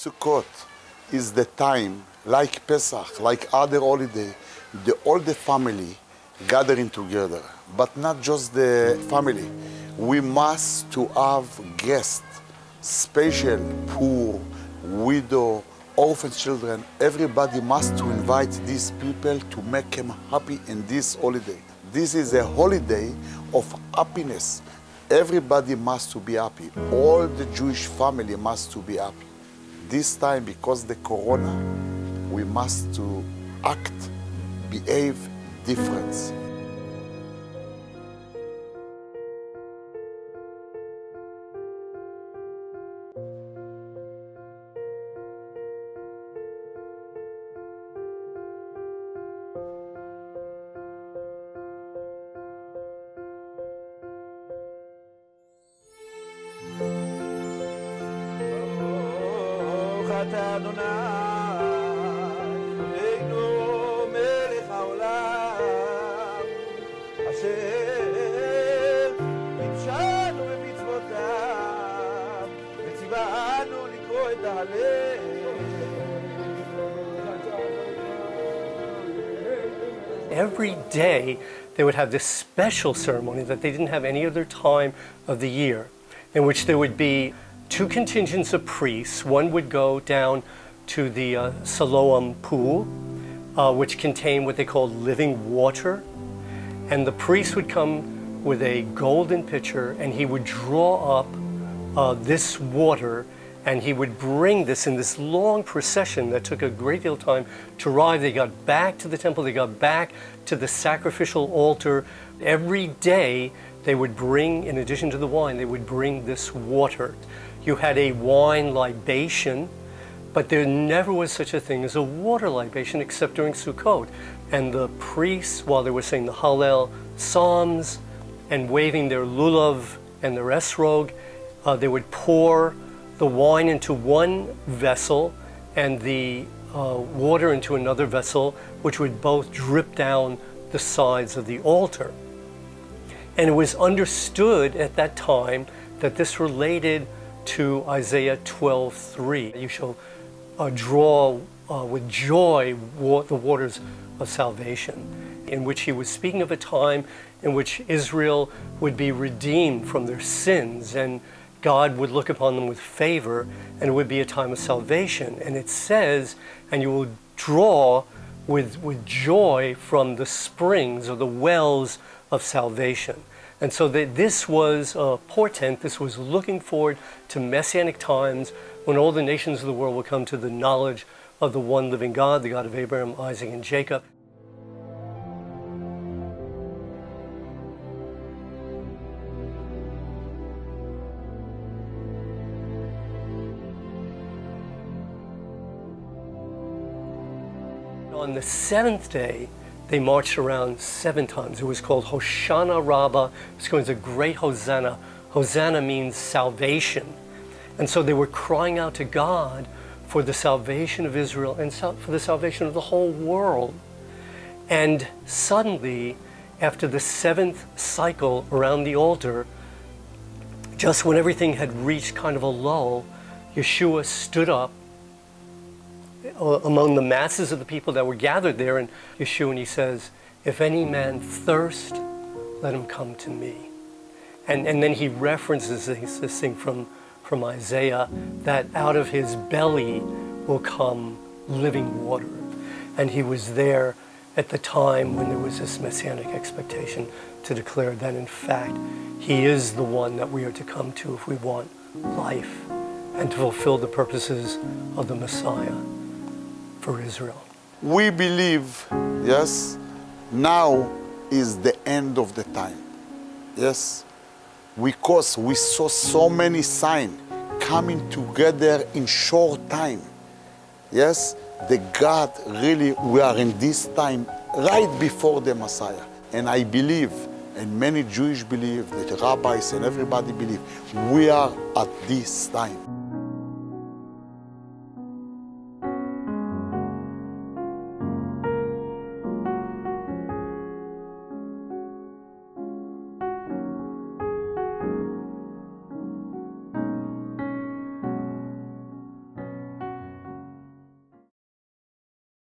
Sukkot is the time, like Pesach, like other holiday, all the family gathering together, but not just the family. We must to have guests, special, poor, widow, orphan children. Everybody must to invite these people to make them happy in this holiday. This is a holiday of happiness. Everybody must to be happy. All the Jewish family must to be happy. This time, because the corona, we must to act, behave different. Every day they would have this special ceremony that they didn't have any other time of the year, in which there would be two contingents of priests. One would go down to the Siloam pool, which contained what they called living water, and the priest would come with a golden pitcher and he would draw up this water, and he would bring this in this long procession that took a great deal of time to arrive. They got back to the temple, they got back to the sacrificial altar. Every day they would bring, in addition to the wine, they would bring this water. You had a wine libation, but there never was such a thing as a water libation except during Sukkot. And the priests, while they were saying the Hallel Psalms and waving their lulav and their esrog, they would pour the wine into one vessel and the water into another vessel, which would both drip down the sides of the altar. And it was understood at that time that this related to Isaiah 12:3. You shall draw with joy the waters of salvation, in which he was speaking of a time in which Israel would be redeemed from their sins, and God would look upon them with favor, and it would be a time of salvation. And it says, and you will draw with joy from the springs or the wells of salvation. And so this was a portent, this was looking forward to messianic times when all the nations of the world would come to the knowledge of the one living God, the God of Abraham, Isaac, and Jacob. On the seventh day, they marched around 7 times. It was called Hoshana Rabbah. It's going to great Hosanna. Hosanna means salvation. And so they were crying out to God for the salvation of Israel and for the salvation of the whole world. And suddenly, after the 7th cycle around the altar, just when everything had reached kind of a lull, Yeshua stood up among the masses of the people that were gathered there, and Yeshua, and he says, "If any man thirst, let him come to me." And then he references this thing from Isaiah, that out of his belly will come living water. And he was there at the time when there was this messianic expectation to declare that in fact he is the one that we are to come to if we want life and to fulfill the purposes of the Messiah for Israel. We believe, yes, now is the end of the time. Yes, because we saw so many signs coming together in short time. Yes, the God really, we are in this time right before the Messiah. And I believe, and many Jewish believe, that rabbis and everybody believe, we are at this time.